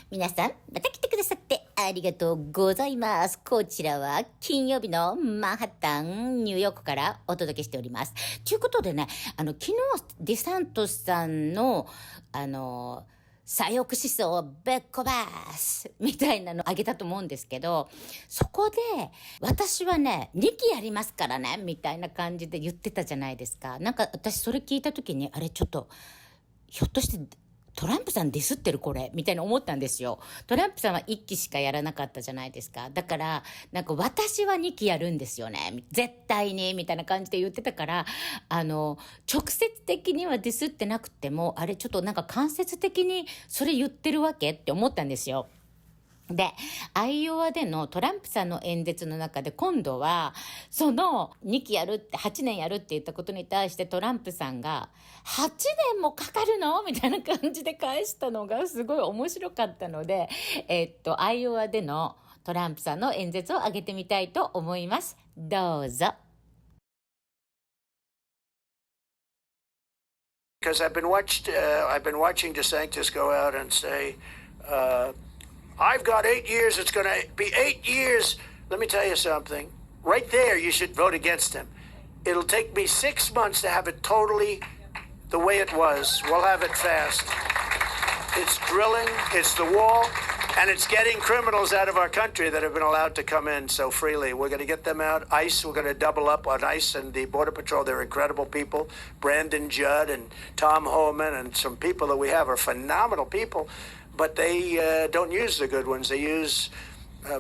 皆さん、また来てくださってありがとうございます。こちらは金曜日のマンハッタン、ニューヨークからお届けしております。ということでね、昨日デサントスさんの、左翼思想をぶっ壊すみたいなのあげたと思うんですけど、そこで私はね2期やりますからねみたいな感じで言ってたじゃないですか。なんか私それ聞いた時に、あれちょっとひょっとしてトランプさんディスってるこれみたいな思ったんですよ。トランプさんは1期しかやらなかったじゃないですか。だからなんか私は2期やるんですよね絶対にみたいな感じで言ってたから、直接的にはディスってなくても、あれちょっとなんか間接的にそれ言ってるわけって思ったんですよ。で、アイオアでのトランプさんの演説の中で今度はその2期やるって8年やるって言ったことに対してトランプさんが8年もかかるのみたいな感じで返したのがすごい面白かったので、アイオアでのトランプさんの演説を上げてみたいと思います。どうぞ。Because I've been watching DeSantis go out and say, I've got 8 years. It's going to be 8 years. Let me tell you something. Right there, you should vote against him. It'll take me 6 months to have it totally the way it was. We'll have it fast. It's drilling, it's the wall, and it's getting criminals out of our country that have been allowed to come in so freely. We're going to get them out. ICE, we're going to double up on ICE and the Border Patrol. They're incredible people. Brandon Judd and Tom Homan and some people that we have are phenomenal people. But they don't use the good ones. They use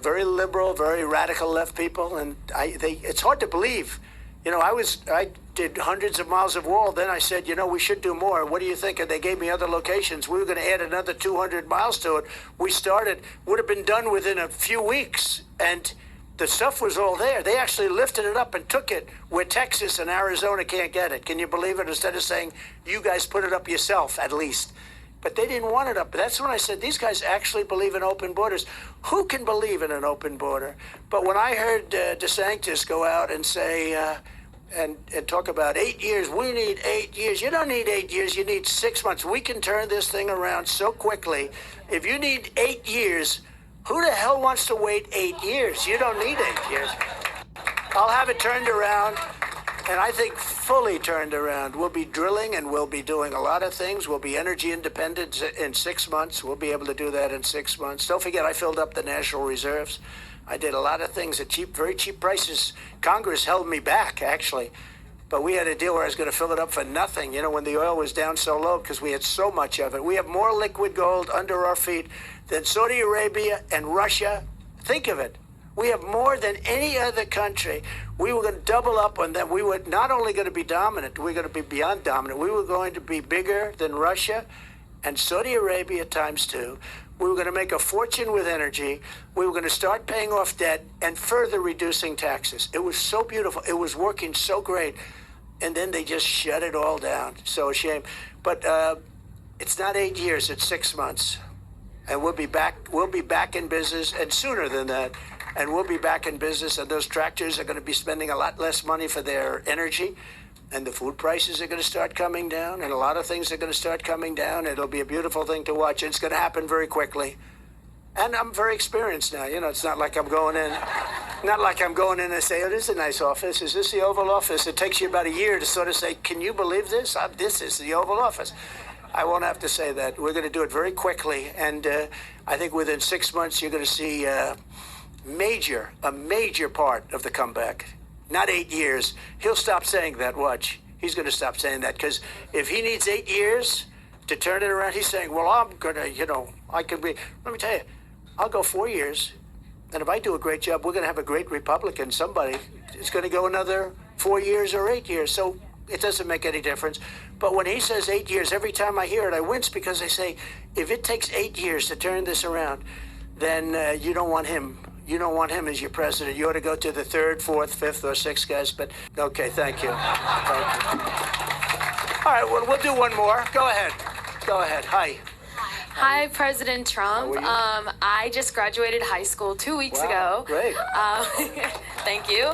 very liberal, very radical left people, and it's hard to believe. You know, I did hundreds of miles of wall. Then I said, you know, we should do more. What do you think? And they gave me other locations. We were going to add another 200 miles to it. We started, would have been done within a few weeks, and the stuff was all there. They actually lifted it up and took it where Texas and Arizona can't get it. Can you believe it? Instead of saying, you guys put it up yourself, at least. But they didn't want it up. That's when I said, these guys actually believe in open borders. Who can believe in an open border? But when I heard DeSantis go out and say, and talk about 8 years, we need 8 years. You don't need 8 years, you need 6 months. We can turn this thing around so quickly. If you need 8 years, who the hell wants to wait 8 years? You don't need 8 years. I'll have it turned around. And I think fully turned around. We'll be drilling and we'll be doing a lot of things. We'll be energy independent in 6 months. We'll be able to do that in 6 months. Don't forget, I filled up the national reserves. I did a lot of things at very cheap prices. Congress held me back, actually. But we had a deal where I was going to fill it up for nothing, you know, when the oil was down so low because we had so much of it. We have more liquid gold under our feet than Saudi Arabia and Russia. Think of it. We have more than any other country. We were going to double up on them. We were not only going to be dominant, we were going to be beyond dominant. We were going to be bigger than Russia and Saudi Arabia times 2. We were going to make a fortune with energy. We were going to start paying off debt and further reducing taxes. It was so beautiful. It was working so great. And then they just shut it all down. So a shame. But it's not 8 years, it's 6 months. And we'll be back in business, and sooner than that. And we'll be back in business, and those tractors are going to be spending a lot less money for their energy, and the food prices are going to start coming down, and a lot of things are going to start coming down. It'll be a beautiful thing to watch. It's going to happen very quickly. And I'm very experienced now. You know, it's not like I'm going in and say, oh, this is a nice office. Is this the Oval Office? It takes you about a year to sort of say, can you believe this? This is the Oval Office. I won't have to say that. We're going to do it very quickly, and I think within 6 months you're going to see a major part of the comeback. Not 8 years. He'll stop saying that, watch. He's going to stop saying that, because if he needs 8 years to turn it around, he's saying, well, I'm going to, you know, I could be, let me tell you, I'll go 4 years, and if I do a great job, we're going to have a great Republican. Somebody is going to go another 4 years or 8 years, so it doesn't make any difference. But when he says 8 years, every time I hear it, I wince, because they say, if it takes 8 years to turn this around, then you don't want him. You don't want him as your president. You ought to go to the 3rd, 4th, 5th, or 6th guys. But okay, thank you. Thank you. All right, well, we'll do one more. Go ahead. Hi. Hi, President Trump. I just graduated high school 2 weeks ago. Great. Thank you.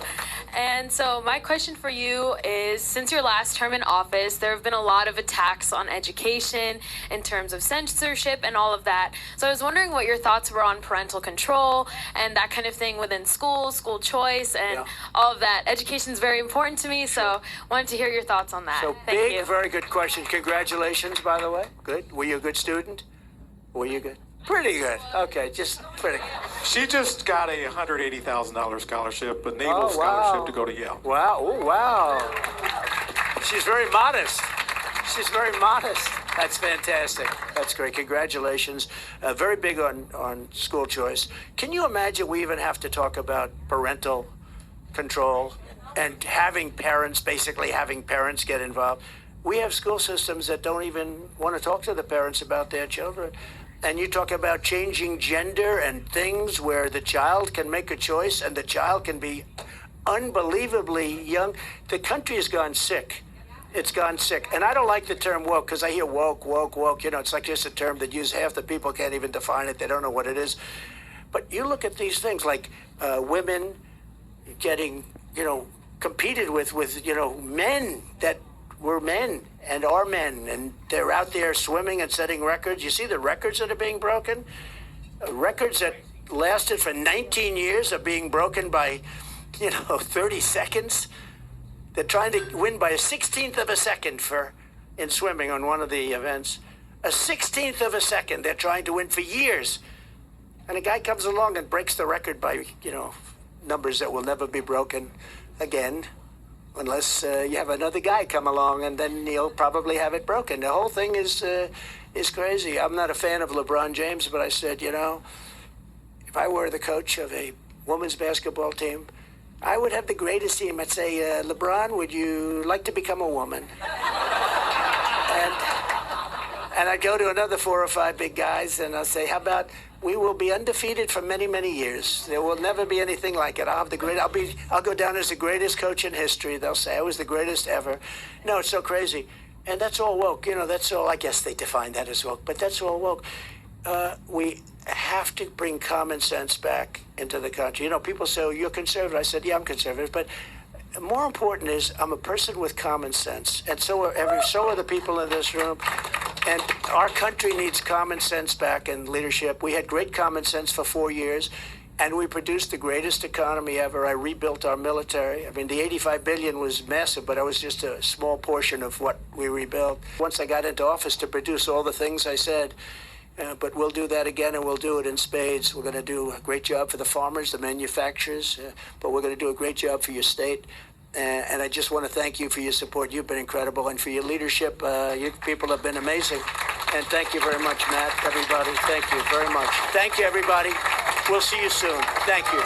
And so my question for you is, since your last term in office, there have been a lot of attacks on education in terms of censorship and all of that. So I was wondering what your thoughts were on parental control and that kind of thing within schools, school choice, and all of that. Education is very important to me, so wanted to hear your thoughts on that. So Thank you. very good question. Congratulations, by the way. Good. Were you a good student? Were you good? Pretty good. Okay, just pretty good. She just got a $180,000 scholarship, a naval scholarship to go to Yale. Wow. Oh, wow. She's very modest. She's very modest. That's fantastic. That's great. Congratulations. Very big on school choice. Can you imagine we even have to talk about parental control and basically having parents get involved? We have school systems that don't even want to talk to the parents about their children. And you talk about changing gender and things where the child can make a choice and the child can be unbelievably young. The country has gone sick. It's gone sick. And I don't like the term woke because I hear woke. You know, it's like just a term that half the people can't even define it. They don't know what it is. But you look at these things like women getting, competed with, men that were men and are men, and they're out there swimming and setting records. You see the records that are being broken? Records that lasted for 19 years are being broken by, 30 seconds. They're trying to win by a 16th of a second in swimming on one of the events. A 16th of a second they're trying to win for years. And a guy comes along and breaks the record by, numbers that will never be broken again. Unless you have another guy come along, and then he'll probably have it broken. The whole thing is crazy. I'm not a fan of LeBron James, but I said, if I were the coach of a women's basketball team, I would have the greatest team. I'd say, LeBron, would you like to become a woman? And I'd go to another 4 or 5 big guys, and I'll say, how about we will be undefeated for many, many years. There will never be anything like it. I'll go down as the greatest coach in history. They'll say I was the greatest ever. No, it's so crazy. And that's all woke. That's all, I guess they define that as woke, but that's all woke. We have to bring common sense back into the country. People say, oh, you're conservative. I said, yeah, I'm conservative. But more important is I'm a person with common sense. And so are the people in this room. And our country needs common sense back in leadership. We had great common sense for 4 years, and we produced the greatest economy ever. I rebuilt our military. I mean, the $85 billion was massive, but it was just a small portion of what we rebuilt. Once I got into office to produce all the things I said, but we'll do that again, and we'll do it in spades. We're going to do a great job for the farmers, the manufacturers, but we're going to do a great job for your state. And I just want to thank you for your support. You've been incredible. And for your leadership, you people have been amazing. And thank you very much, Matt, everybody. Thank you very much. Thank you, everybody. We'll see you soon. Thank you.